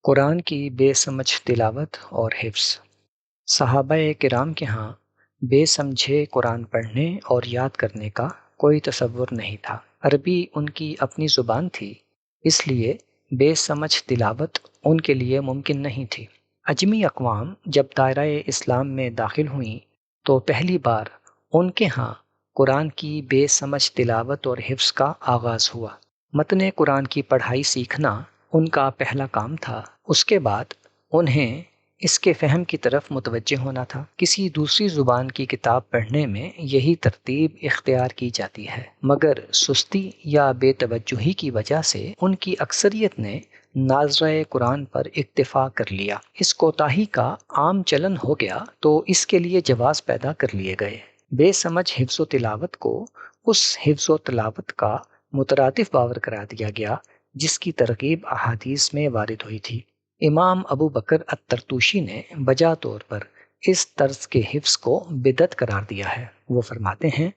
قرآن کی بے سمجھ تلاوت اور حفظ۔ صحابہ کرام کے ہاں بے سمجھے قرآن پڑھنے اور یاد کرنے کا کوئی تصور نہیں تھا۔ عربی ان کی اپنی زبان تھی، اس لیے بے سمجھ تلاوت ان کے لیے ممکن نہیں تھی۔ اجمی اقوام جب دائرہ اسلام میں داخل ہوئیں تو پہلی بار ان کے ہاں قرآن کی بے سمجھ تلاوت اور حفظ کا آغاز ہوا۔ متن قرآن کی پڑھائی سیکھنا ان کا پہلا کام تھا۔ اس کے بعد انہیں اس کے فہم کی طرف متوجہ ہونا تھا۔ کسی دوسری زبان کی کتاب پڑھنے میں یہی ترتیب اختیار کی جاتی ہے، مگر سستی یا بے توجہی کی وجہ سے ان کی اکثریت نے ناظرۂ قرآن پر اکتفا کر لیا۔ اس کوتاہی کا عام چلن ہو گیا تو اس کے لیے جواز پیدا کر لیے گئے۔ بے سمجھ حفظ و تلاوت کو اس حفظ و تلاوت کا مترادف باور قرار دیا گیا جس کی ترغیب احادیث میں وارد ہوئی تھی۔ امام ابو بکر الطرطوشی نے بجا طور پر اس طرز کے حفظ کو بدعت قرار دیا ہے۔ وہ فرماتے ہیں،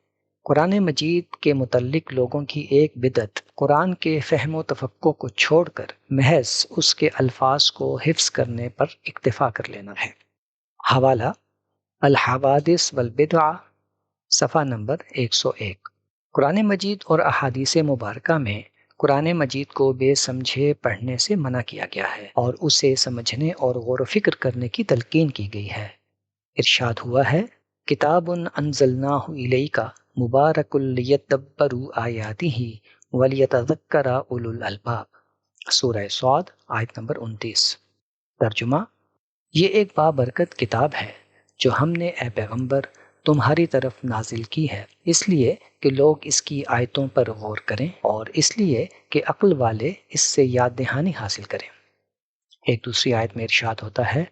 قرآن مجید کے متعلق لوگوں کی ایک بدعت قرآن کے فہم و تفقع کو چھوڑ کر محض اس کے الفاظ کو حفظ کرنے پر اکتفا کر لینا ہے۔ حوالہ الحوادث والبدع، صفحہ نمبر 101۔ قرآن مجید اور احادیث مبارکہ میں قرآن مجید کو بے سمجھے پڑھنے سے منع کیا گیا ہے اور اسے سمجھنے اور غور و فکر کرنے کی تلقین کی گئی ہے۔ ارشاد ہوا ہے، کتاب انزلناہ الیک مبارک لیدبروا آیاتہ ولیتذکر اولو الالباب، سورہ صاد آیت نمبر 29۔ ترجمہ، یہ ایک بابرکت کتاب ہے جو ہم نے اے پیغمبر تمہاری طرف نازل کی ہے، اس لیے کہ لوگ اس کی آیتوں پر غور کریں اور اس لیے کہ عقل والے اس سے یاد دہانی حاصل کریں۔ ایک دوسری آیت میں ارشاد ہوتا ہے،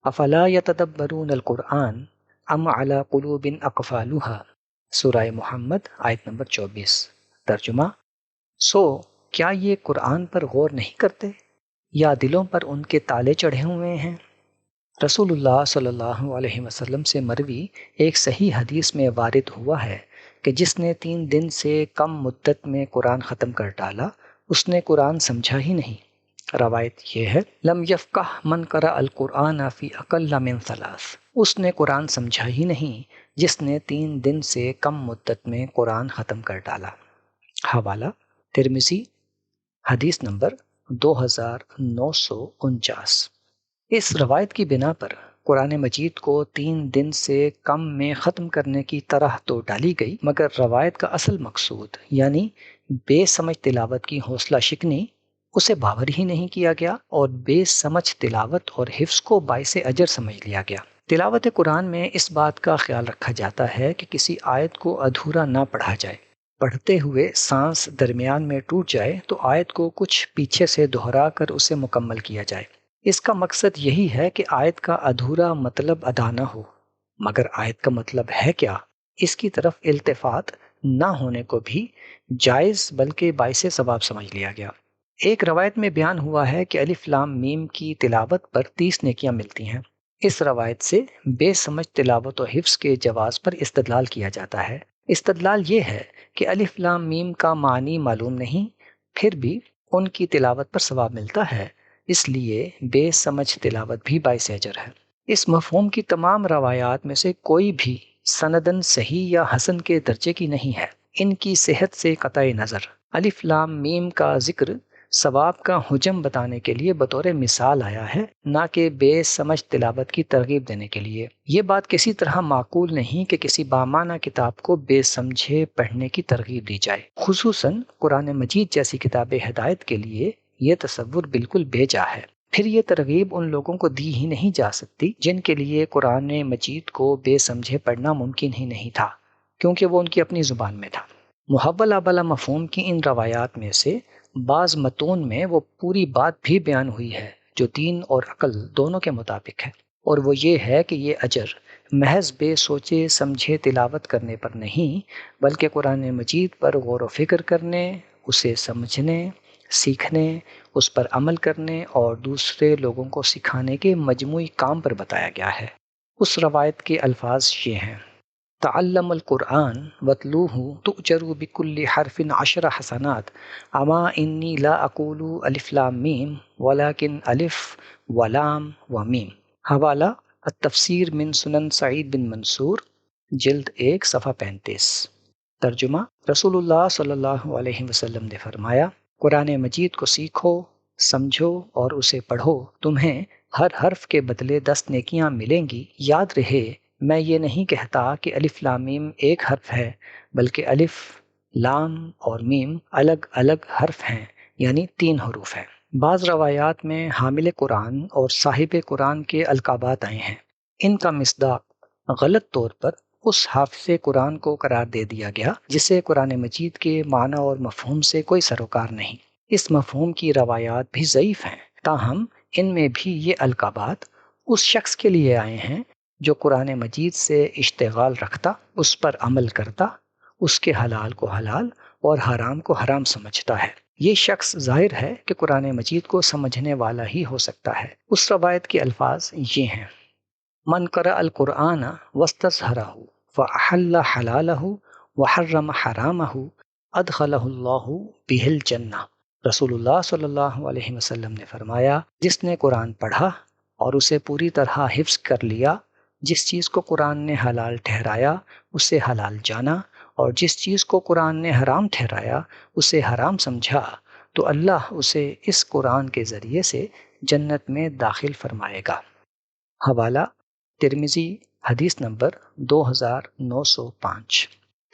افلا یتدبرون القرآن ام علی قلوب اقفالها، سورہ محمد آیت نمبر 24۔ ترجمہ، سو کیا یہ قرآن پر غور نہیں کرتے یا دلوں پر ان کے تالے چڑھے ہوئے ہیں؟ رسول اللہ صلی اللہ علیہ وسلم سے مروی ایک صحیح حدیث میں وارد ہوا ہے کہ جس نے 3 دن سے کم مدت میں قرآن ختم کر ڈالا اس نے قرآن سمجھا ہی نہیں۔ روایت یہ ہے، لم یفقہ من قرأ القرآن فی اقل من 3، اس نے قرآن سمجھا ہی نہیں جس نے 3 دن سے کم مدت میں قرآن ختم کر ڈالا۔ حوالہ ترمذی، حدیث نمبر 2949۔ اس روایت کی بنا پر قرآن مجید کو 3 دن سے کم میں ختم کرنے کی طرح تو ڈالی گئی، مگر روایت کا اصل مقصود یعنی بے سمجھ تلاوت کی حوصلہ شکنی اسے باور ہی نہیں کیا گیا اور بے سمجھ تلاوت اور حفظ کو باعث اجر سمجھ لیا گیا۔ تلاوت قرآن میں اس بات کا خیال رکھا جاتا ہے کہ کسی آیت کو ادھورا نہ پڑھا جائے۔ پڑھتے ہوئے سانس درمیان میں ٹوٹ جائے تو آیت کو کچھ پیچھے سے دہرا کر اسے مکمل کیا جائے۔ اس کا مقصد یہی ہے کہ آیت کا ادھورا مطلب ادا نہ ہو، مگر آیت کا مطلب ہے کیا، اس کی طرف التفات نہ ہونے کو بھی جائز بلکہ باعث ثواب سمجھ لیا گیا۔ ایک روایت میں بیان ہوا ہے کہ الف لام میم کی تلاوت پر 30 نیکیاں ملتی ہیں۔ اس روایت سے بے سمجھ تلاوت و حفظ کے جواز پر استدلال کیا جاتا ہے۔ استدلال یہ ہے کہ الف لام میم کا معنی معلوم نہیں، پھر بھی ان کی تلاوت پر ثواب ملتا ہے، اس لیے بے سمجھ تلاوت بھی باعث اجر ہے۔ اس مفہوم کی تمام روایات میں سے کوئی بھی سندن صحیح یا حسن کے درجے کی نہیں ہے۔ ان کی صحت سے قطع نظر الف لام میم کا ذکر ثواب کا حجم بتانے کے لیے بطور مثال آیا ہے، نہ کہ بے سمجھ تلاوت کی ترغیب دینے کے لیے۔ یہ بات کسی طرح معقول نہیں کہ کسی بامعنی کتاب کو بے سمجھے پڑھنے کی ترغیب دی جائے، خصوصاً قرآن مجید جیسی کتاب ہدایت کے لیے یہ تصور بالکل بے جا ہے۔ پھر یہ ترغیب ان لوگوں کو دی ہی نہیں جا سکتی جن کے لیے قرآن مجید کو بے سمجھے پڑھنا ممکن ہی نہیں تھا، کیونکہ وہ ان کی اپنی زبان میں تھا۔ محول بلا مفہوم کی ان روایات میں سے بعض متون میں وہ پوری بات بھی بیان ہوئی ہے جو دین اور عقل دونوں کے مطابق ہے، اور وہ یہ ہے کہ یہ اجر محض بے سوچے سمجھے تلاوت کرنے پر نہیں بلکہ قرآن مجید پر غور و فکر کرنے، اسے سمجھنے، سیکھنے، اس پر عمل کرنے اور دوسرے لوگوں کو سکھانے کے مجموعی کام پر بتایا گیا ہے۔ اس روایت کے الفاظ یہ ہیں، تعلم القرآن واتلوه تؤجروا بكل حرف 10 حسنات اما انی لا اقول الف لام میم ولكن الف ولام ومیم۔ حوالہ التفسیر من سنن سعید بن منصور، جلد 1 صفحہ 35۔ ترجمہ، رسول اللہ صلی اللہ علیہ وسلم نے فرمایا، قرآن مجید کو سیکھو، سمجھو اور اسے پڑھو، تمہیں ہر حرف کے بدلے 10 نیکیاں ملیں گی۔ یاد رہے، میں یہ نہیں کہتا کہ الف لام میم ایک حرف ہے، بلکہ الف، لام اور میم الگ الگ حرف ہیں، یعنی 3 حروف ہیں۔ بعض روایات میں حامل قرآن اور صاحب قرآن کے القابات آئے ہیں۔ ان کا مصداق غلط طور پر اس حافظ قرآن کو قرار دے دیا گیا جسے قرآن مجید کے معنی اور مفہوم سے کوئی سروکار نہیں۔ اس مفہوم کی روایات بھی ضعیف ہیں، تاہم ان میں بھی یہ القابات اس شخص کے لیے آئے ہیں جو قرآن مجید سے اشتغال رکھتا، اس پر عمل کرتا، اس کے حلال کو حلال اور حرام کو حرام سمجھتا ہے۔ یہ شخص ظاہر ہے کہ قرآن مجید کو سمجھنے والا ہی ہو سکتا ہے۔ اس روایت کے الفاظ یہ ہیں: من قرأ القرآن واستصحرہ فأحل حلالہ وحرم حرامہ ادخلہ اللہ بہ الجنہ۔ رسول اللہ صلی اللہ علیہ وسلم نے فرمایا، جس نے قرآن پڑھا اور اسے پوری طرح حفظ کر لیا، جس چیز کو قرآن نے حلال ٹھہرایا اسے حلال جانا، اور جس چیز کو قرآن نے حرام ٹھہرایا اسے حرام سمجھا، تو اللہ اسے اس قرآن کے ذریعے سے جنت میں داخل فرمائے گا۔ حوالہ ترمذی، حدیث نمبر 2905۔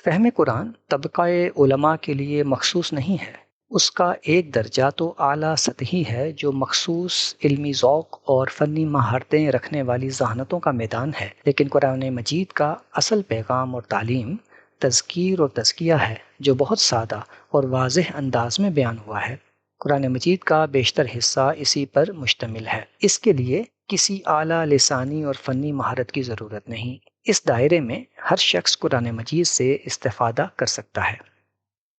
فہم قرآن طبقہ علماء کے لیے مخصوص نہیں ہے۔ اس کا ایک درجہ تو اعلیٰ سطحی ہے جو مخصوص علمی ذوق اور فنی مہارتیں رکھنے والی ذہانتوں کا میدان ہے، لیکن قرآن مجید کا اصل پیغام اور تعلیم تذکیر اور تزکیہ ہے جو بہت سادہ اور واضح انداز میں بیان ہوا ہے۔ قرآن مجید کا بیشتر حصہ اسی پر مشتمل ہے۔ اس کے لیے کسی اعلیٰ لسانی اور فنی مہارت کی ضرورت نہیں۔ اس دائرے میں ہر شخص قرآن مجید سے استفادہ کر سکتا ہے۔